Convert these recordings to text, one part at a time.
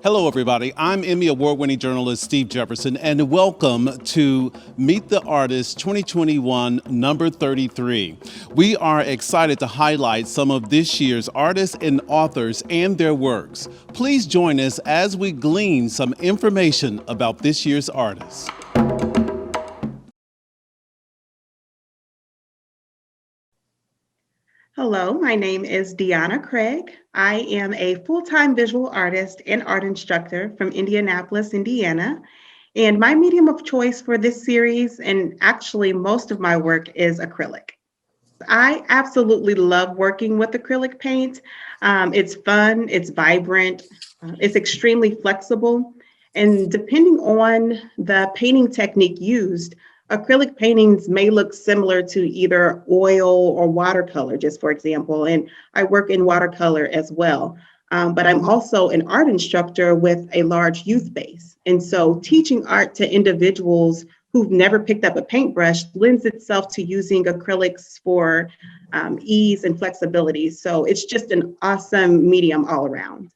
Hello, everybody. I'm Emmy Award-winning journalist Steve Jefferson, and welcome to Meet the Artist 2021, number 33. We are excited to highlight some of this year's artists and authors and their works. Please join us as we glean some information about this year's artists. Hello, my name is Deonna Craig. I am a full-time visual artist and art instructor from Indianapolis, Indiana. And my medium of choice for this series, and actually most of my work, is acrylic. I absolutely love working with acrylic paint. It's fun, it's vibrant, it's extremely flexible. And depending on the painting technique used, acrylic paintings may look similar to either oil or watercolor, just for example, and I work in watercolor as well. But I'm also an art instructor with a large youth base. And so teaching art to individuals who've never picked up a paintbrush lends itself to using acrylics for ease and flexibility. So it's just an awesome medium all around.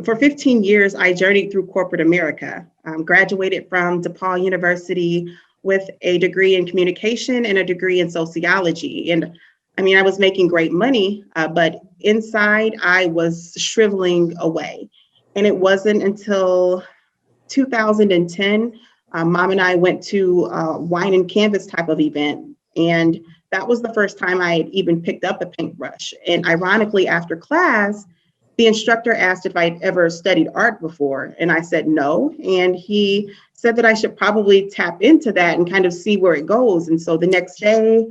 For 15 years, I journeyed through corporate America, graduated from DePaul University with a degree in communication and a degree in sociology. And I mean, I was making great money, but inside I was shriveling away. And it wasn't until 2010, Mom and I went to a wine and canvas type of event. And that was the first time I had even picked up a paintbrush. And ironically, after class, the instructor asked if I'd ever studied art before, and I said no. And he said that I should probably tap into that and kind of see where it goes. And so the next day,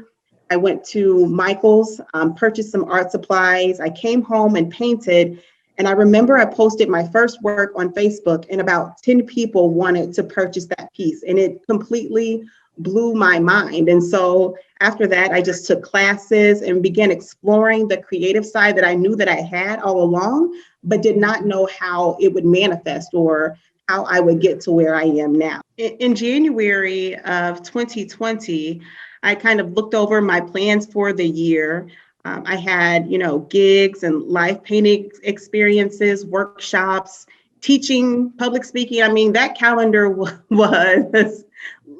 I went to Michael's, purchased some art supplies. I came home and painted. And I remember I posted my first work on Facebook, and about 10 people wanted to purchase that piece. And it completely blew my mind. And so after that, I just took classes and began exploring the creative side that I knew that I had all along, but did not know how it would manifest or how I would get to where I am now. In January of 2020, I kind of looked over my plans for the year. I had, gigs and live painting experiences, workshops, teaching, public speaking. I mean, that calendar was,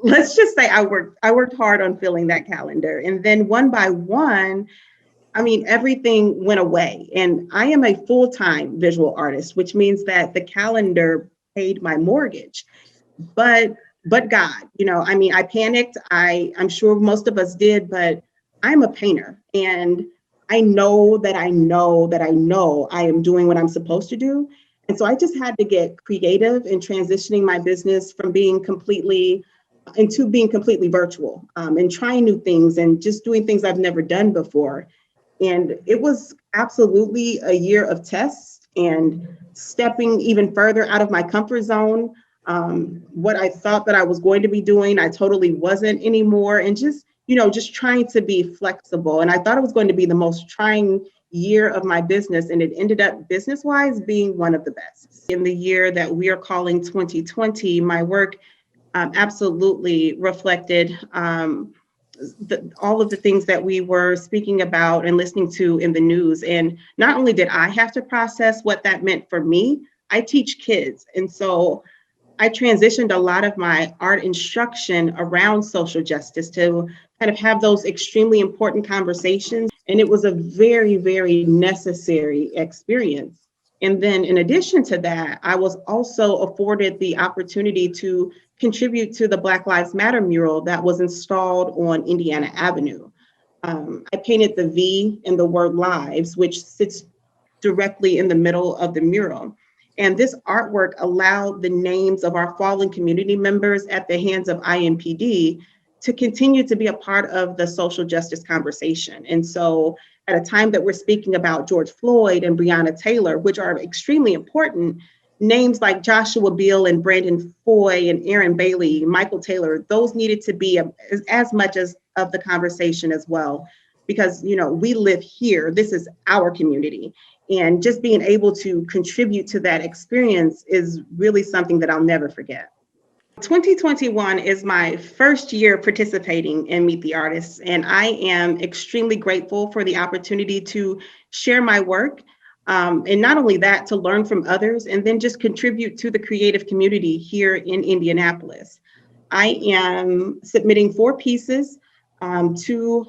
let's just say I worked hard on filling that calendar. And then one by one, I mean, everything went away. And I am a full-time visual artist, which means that the calendar paid my mortgage. But God, I panicked. I'm sure most of us did, but I'm a painter. And I know that I am doing what I'm supposed to do. And so I just had to get creative in transitioning my business from being completely virtual, and trying new things and just doing things I've never done before. And it was absolutely a year of tests and stepping even further out of my comfort zone. What I thought that I was going to be doing, I totally wasn't anymore. And just trying to be flexible. And I thought it was going to be the most trying year of my business. And it ended up business-wise being one of the best. In the year that we are calling 2020, my work absolutely reflected all of the things that we were speaking about and listening to in the news. And not only did I have to process what that meant for me, I teach kids. And so I transitioned a lot of my art instruction around social justice to kind of have those extremely important conversations. And it was a very, very necessary experience. And then in addition to that, I was also afforded the opportunity to contribute to the Black Lives Matter mural that was installed on Indiana Avenue. I painted the V in the word lives, which sits directly in the middle of the mural. And this artwork allowed the names of our fallen community members at the hands of IMPD to continue to be a part of the social justice conversation. And so at a time that we're speaking about George Floyd and Breonna Taylor, which are extremely important, names like Joshua Beal and Brandon Foy and Aaron Bailey, Michael Taylor, those needed to be as much as of the conversation as well, because we live here. This is our community. And just being able to contribute to that experience is really something that I'll never forget. 2021 is my first year participating in Meet the Artists, and I am extremely grateful for the opportunity to share my work. And not only that, to learn from others and then just contribute to the creative community here in Indianapolis. I am submitting 4 pieces to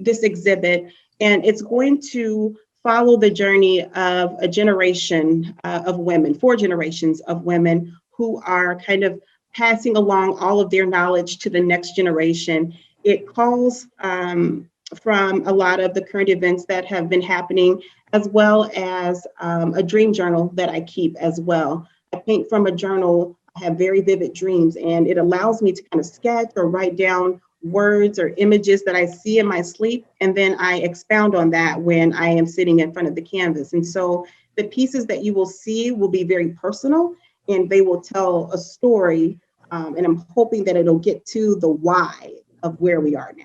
this exhibit, and it's going to follow the journey of a generation of women, 4 generations of women who are kind of passing along all of their knowledge to the next generation. It calls from a lot of the current events that have been happening, as well as a dream journal that I keep as well. I paint from a journal. I have very vivid dreams, and it allows me to kind of sketch or write down words or images that I see in my sleep, and then I expound on that when I am sitting in front of the canvas. And so the pieces that you will see will be very personal, and they will tell a story, and I'm hoping that it'll get to the why of where we are now.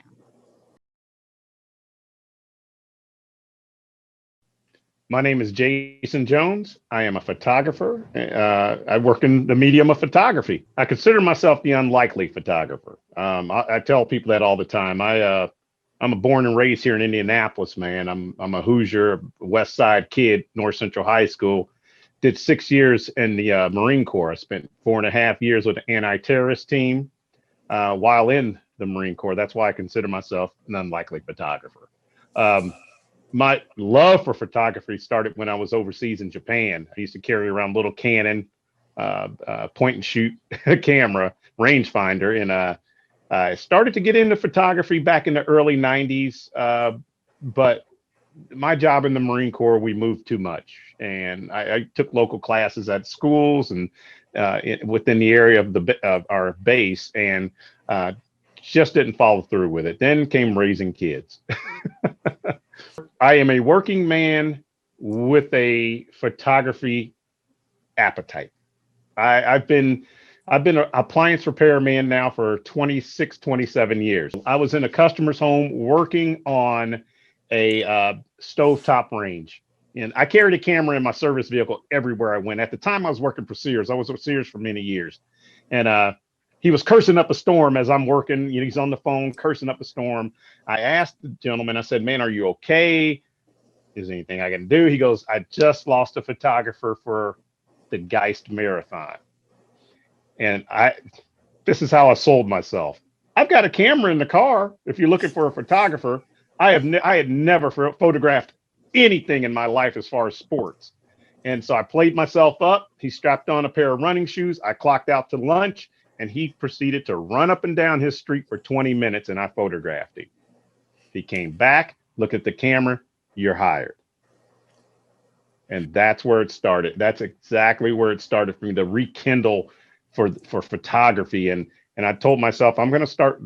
My name is Jason Jones. I am a photographer. I work in the medium of photography. I consider myself the unlikely photographer. I tell people that all the time. I'm a born and raised here in Indianapolis, man. I'm a Hoosier, West Side kid, North Central High School. Did 6 years in the Marine Corps. I spent 4.5 years with the anti-terrorist team while in the Marine Corps. That's why I consider myself an unlikely photographer. My love for photography started when I was overseas in Japan. I used to carry around little Canon point and shoot camera, rangefinder, and I started to get into photography back in the early 90s. But my job in the Marine Corps, we moved too much, and I took local classes at schools and within the area of our base, and just didn't follow through with it. Then came raising kids. I am a working man with a photography appetite. I've been an appliance repairman now for 26, 27 years. I was in a customer's home working on a stovetop range. And I carried a camera in my service vehicle everywhere I went. At the time, I was working for Sears. I was with Sears for many years. And he was cursing up a storm as I'm working. You know, he's on the phone cursing up a storm. I asked the gentleman, I said, man, are you okay? Is there anything I can do? He goes, I just lost a photographer for the Geist Marathon. And this is how I sold myself. I've got a camera in the car. If you're looking for a photographer, I had never photographed anything in my life as far as sports. And so I played myself up. He strapped on a pair of running shoes. I clocked out to lunch, and he proceeded to run up and down his street for 20 minutes, and I photographed him. He came back, looked at the camera, you're hired. And that's where it started. That's exactly where it started for me to rekindle for photography. And I told myself, I'm going to start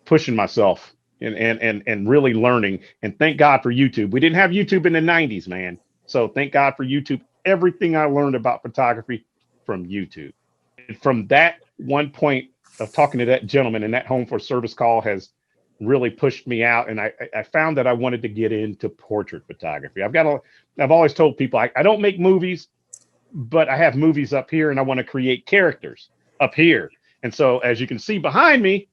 pushing myself and really learning. And thank God for YouTube. We didn't have YouTube in the 90s, man. So thank God for YouTube. Everything I learned about photography from YouTube. And from that one point of talking to that gentleman and that home for service call has really pushed me out. And I found that I wanted to get into portrait photography. I've always told people I don't make movies, but I have movies up here and I want to create characters up here. And so as you can see behind me,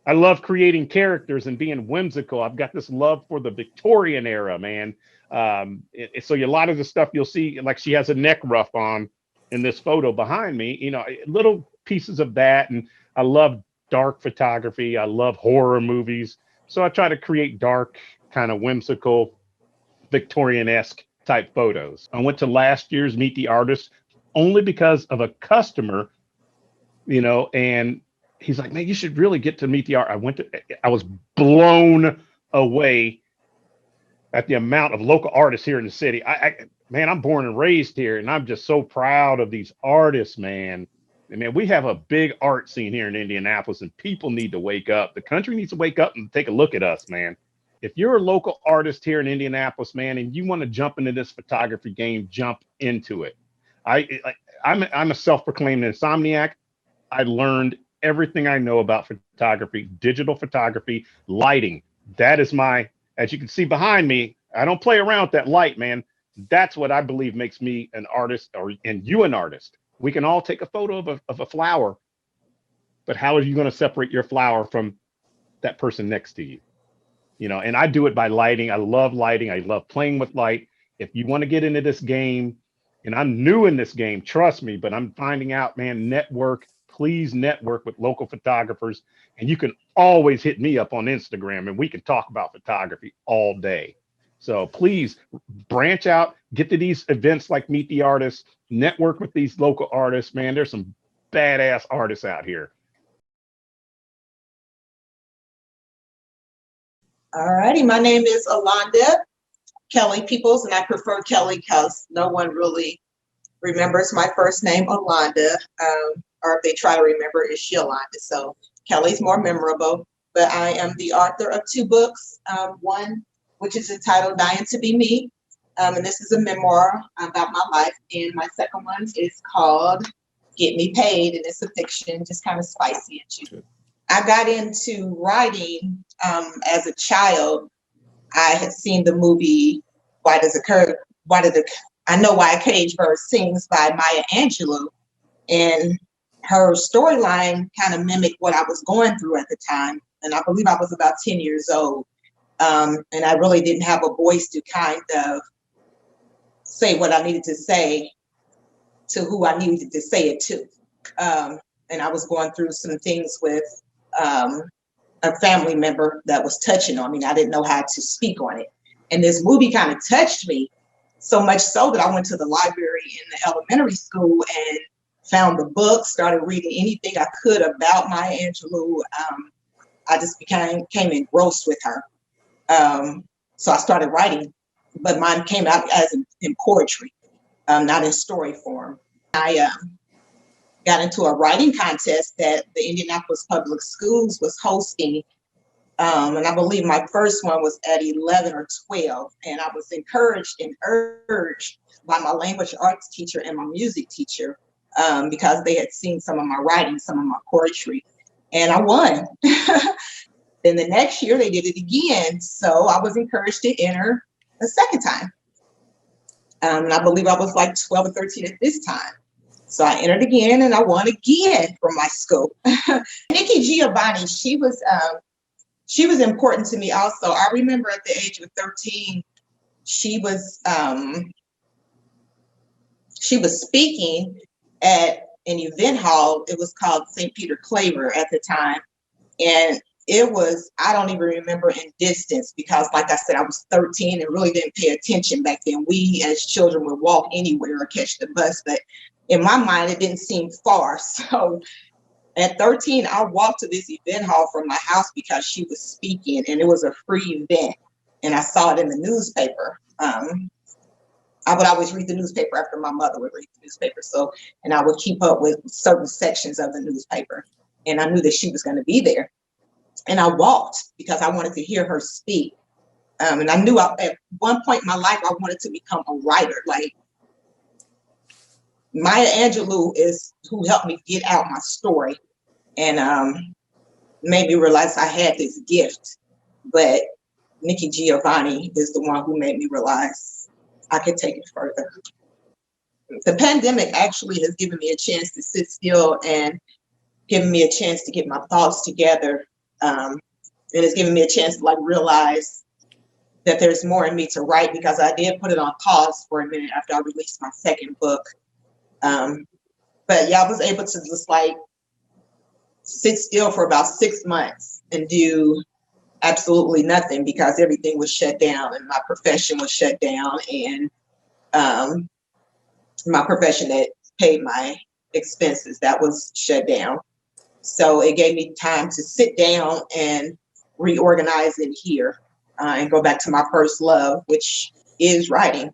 I love creating characters and being whimsical. I've got this love for the Victorian era, man. So a lot of the stuff you'll see, like she has a neck ruff on in this photo behind me, you know, little pieces of that. And I love dark photography. I love horror movies. So I try to create dark, kind of whimsical, Victorian-esque type photos. I went to last year's Meet the Artist only because of a customer, you know, and he's like, man, you should really get to meet the art. I was blown away at the amount of local artists here in the city. Man, I'm born and raised here, and I'm just so proud of these artists, man. And man, we have a big art scene here in Indianapolis, and people need to wake up. The country needs to wake up and take a look at us, man. If you're a local artist here in Indianapolis, man, and you want to jump into this photography game, jump into it. I'm a self-proclaimed insomniac. I learned everything I know about photography, digital photography, lighting. That is as you can see behind me, I don't play around with that light, man. That's what I believe makes me an artist, and you an artist. We can all take a photo of a flower, but how are you going to separate your flower from that person next to you? You know, and I do it by lighting. I love lighting. I love playing with light. If you want to get into this game, and I'm new in this game, trust me, but I'm finding out, man, please network with local photographers. And you can always hit me up on Instagram and we can talk about photography all day. So please branch out, get to these events like Meet the Artists, network with these local artists, man. There's some badass artists out here. All righty, my name is Alonda Kelly Peoples, and I prefer Kelly because no one really remembers my first name, Alonda, or if they try to remember, it's Yolanda. So Kelly's more memorable, but I am the author of 2 books, one which is entitled Dying to Be Me, and this is a memoir about my life, and my second one is called Get Me Paid, and it's a fiction, just kind of spicy and juicy. I got into writing as a child. I had seen the movie I Know Why a Caged Bird Sings by Maya Angelou, and her storyline kind of mimicked what I was going through at the time. And I believe I was about 10 years old. And I really didn't have a voice to kind of say what I needed to say to who I needed to say it to. And I was going through some things with a family member that was touching on me, and I didn't know how to speak on it. And this movie kind of touched me so much so that I went to the library in the elementary school and found the book, started reading anything I could about Maya Angelou. I just became engrossed with her. So I started writing, but mine came out as in poetry, not in story form. I got into a writing contest that the Indianapolis Public Schools was hosting. And I believe my first one was at 11 or 12. And I was encouraged and urged by my language arts teacher and my music teacher because they had seen some of my writing, some of my poetry, and I won. Then the next year they did it again. So I was encouraged to enter a second time. And I believe I was like 12 or 13 at this time. So I entered again and I won again from my school. Nikki Giovanni, she was important to me also. I remember at the age of 13, she was speaking at an event hall. It was called St. Peter Claver at the time. And it was, I don't even remember in distance because like I said, I was 13 and really didn't pay attention back then. We as children would walk anywhere or catch the bus, but in my mind, it didn't seem far. So at 13, I walked to this event hall from my house because she was speaking and it was a free event. And I saw it in the newspaper. I would always read the newspaper after my mother would read the newspaper. So, and I would keep up with certain sections of the newspaper. And I knew that she was going to be there. And I walked because I wanted to hear her speak. And I knew at one point in my life, I wanted to become a writer. Like Maya Angelou is who helped me get out my story and made me realize I had this gift. But Nikki Giovanni is the one who made me realize I could take it further. The pandemic actually has given me a chance to sit still and given me a chance to get my thoughts together. And it's given me a chance to like realize that there's more in me to write because I did put it on pause for a minute after I released my second book. But yeah, I was able to just like sit still for about 6 months and do absolutely nothing because everything was shut down and my profession was shut down and my profession that paid my expenses, that was shut down. So it gave me time to sit down and reorganize in here and go back to my first love, which is writing.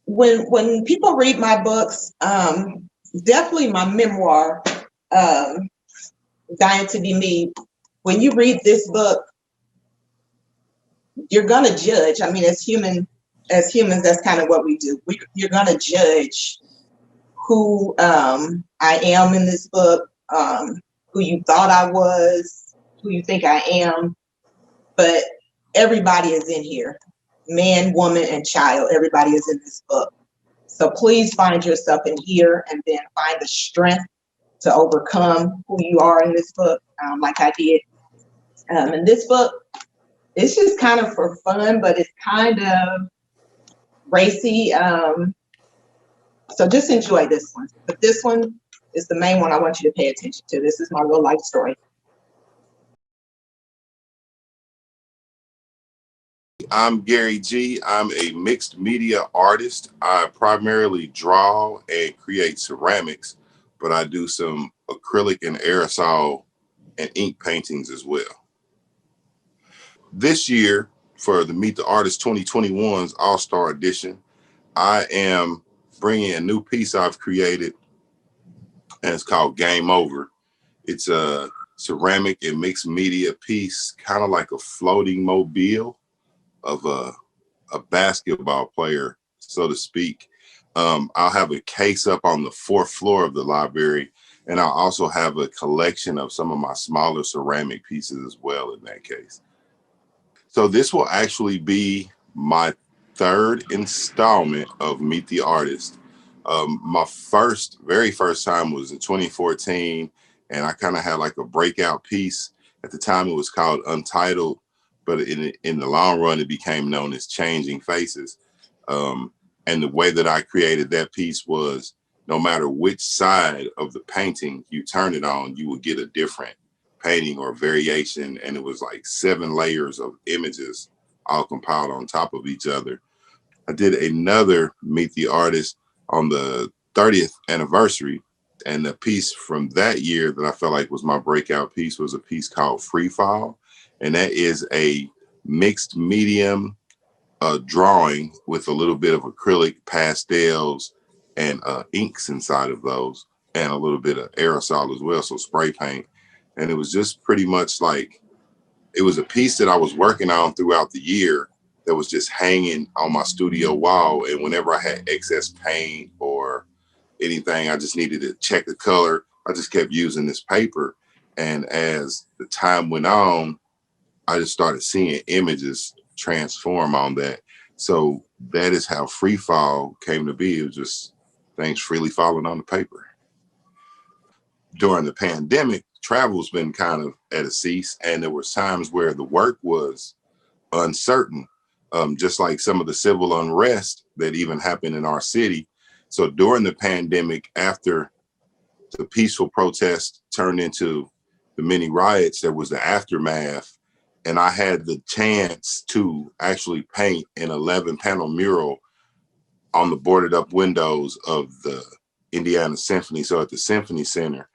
When people read my books, definitely my memoir, Dying to Be Me, when you read this book, you're gonna judge. I mean, as humans, that's kind of what we do. You're gonna judge who I am in this book, who you thought I was, who you think I am, but everybody is in here. Man, woman, and child, everybody is in this book. So please find yourself in here and then find the strength to overcome who you are in this book, like I did. And this book, it's just kind of for fun, but it's kind of Gracie. So just enjoy this one. But this one is the main one I want you to pay attention to. This is my real life story. I'm Gary G. I'm a mixed media artist. I primarily draw and create ceramics, but I do some acrylic and aerosol and ink paintings as well. This year, for the Meet the Artist 2021's All-Star Edition, I am bringing a new piece I've created, and it's called Game Over. It's a ceramic and mixed media piece, kind of like a floating mobile of a basketball player, so to speak. I'll have a case up on the fourth floor of the library, and I'll also have a collection of some of my smaller ceramic pieces as well in that case. So this will actually be my third installment of Meet the Artist. My very first time was in 2014, and I kind of had like a breakout piece. At the time, it was called Untitled, but in the long run, it became known as Changing Faces. And the way that I created that piece was no matter which side of the painting you turn it on, you would get a different painting or variation. And it was like 7 layers of images all compiled on top of each other. I did another Meet the Artist on the 30th anniversary. And the piece from that year that I felt like was my breakout piece was a piece called Free Fall. And that is a mixed medium drawing with a little bit of acrylic, pastels, and inks inside of those, and a little bit of aerosol as well, so spray paint. And it was just pretty much like, it was a piece that I was working on throughout the year that was just hanging on my studio wall. And whenever I had excess paint or anything, I just needed to check the color, I just kept using this paper. And as the time went on, I just started seeing images transform on that. So that is how Free Fall came to be. It was just things freely falling on the paper. During the pandemic, travel's been kind of at a cease, and there were times where the work was uncertain, just like some of the civil unrest that even happened in our city. So during the pandemic, after the peaceful protest turned into the many riots, there was the aftermath. And I had the chance to actually paint an 11-panel mural on the boarded up windows of the Indiana Symphony, so at the Symphony Center.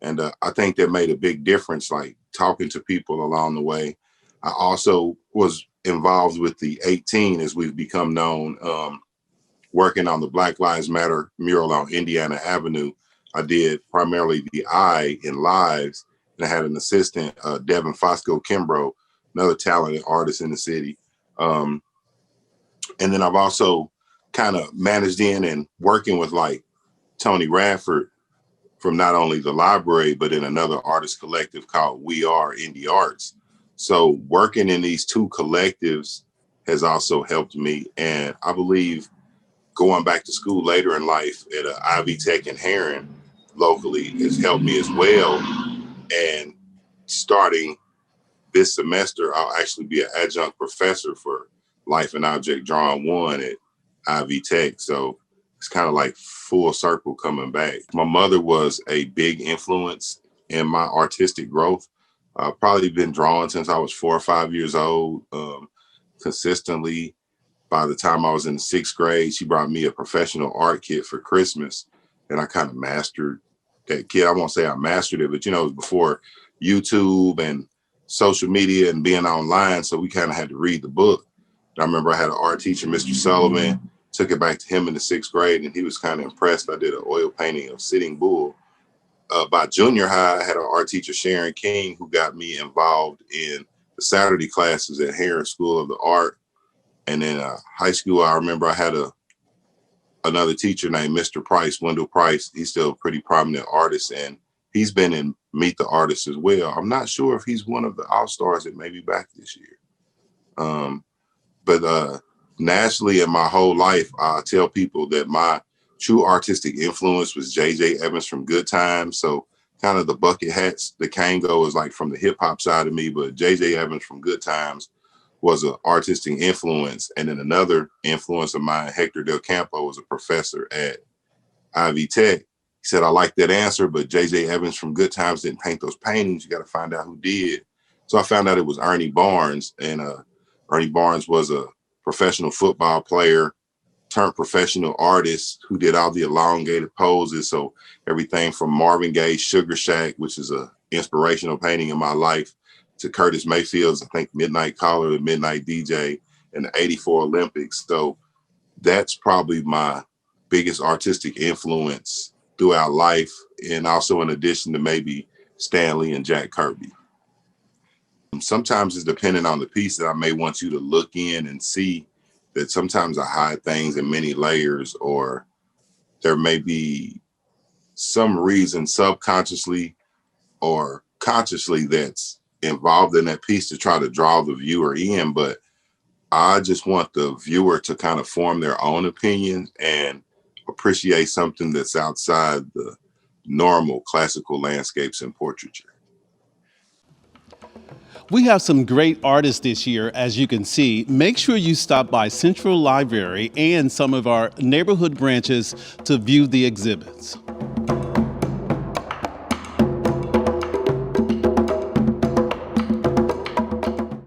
And I think that made a big difference, like talking to people along the way. I also was involved with the 18, as we've become known, working on the Black Lives Matter mural on Indiana Avenue. I did primarily the I in lives, and I had an assistant, Devin Fosco Kimbrough, another talented artist in the city. And then I've also kind of managed in and working with like Tony Radford from not only the library, but in another artist collective called We Are Indie Arts. So working in these two collectives has also helped me. And I believe going back to school later in life at Ivy Tech in Heron locally has helped me as well. And starting this semester, I'll actually be an adjunct professor for Life and Object Drawing 1 at Ivy Tech. So it's kind of like full circle coming back. My mother was a big influence in my artistic growth. I've probably been drawing since I was 4 or 5 years old, consistently. By the time I was in the 6th grade, she brought me a professional art kit for Christmas, and I kind of mastered that kit. I won't say I mastered it, but it was before YouTube and social media and being online, so we kind of had to read the book. And I remember I had an art teacher, Mr. Sullivan, took it back to him in the 6th grade, and he was kind of impressed. I did an oil painting of Sitting Bull. By junior high, I had an art teacher, Sharon King, who got me involved in the Saturday classes at Heron School of the Art. And then high school, I remember I had another teacher named Mr. Price, Wendell Price. He's still a pretty prominent artist, and he's been in Meet the Artist as well. I'm not sure if he's one of the All-Stars that may be back this year. But nationally, in my whole life, I tell people that my true artistic influence was J.J. Evans from Good Times. So kind of the bucket hats, the Kango is like from the hip hop side of me, but J.J. Evans from Good Times was an artistic influence. And then another influence of mine, Hector Del Campo, was a professor at Ivy Tech. He said, I like that answer, but J.J. Evans from Good Times didn't paint those paintings. You got to find out who did. So I found out it was Ernie Barnes. And Ernie Barnes was a professional football player turned professional artist who did all the elongated poses. So everything from Marvin Gaye's Sugar Shack, which is a inspirational painting in my life, to Curtis Mayfield's, I think, Midnight Caller, the Midnight DJ, and the '84 Olympics. So that's probably my biggest artistic influence throughout life. And also in addition to maybe Stanley and Jack Kirby. Sometimes it's dependent on the piece that I may want you to look in and see that sometimes I hide things in many layers, or there may be some reason subconsciously or consciously that's involved in that piece to try to draw the viewer in. But I just want the viewer to kind of form their own opinion and appreciate something that's outside the normal classical landscapes and portraiture. We have some great artists this year, as you can see. Make sure you stop by Central Library and some of our neighborhood branches to view the exhibits.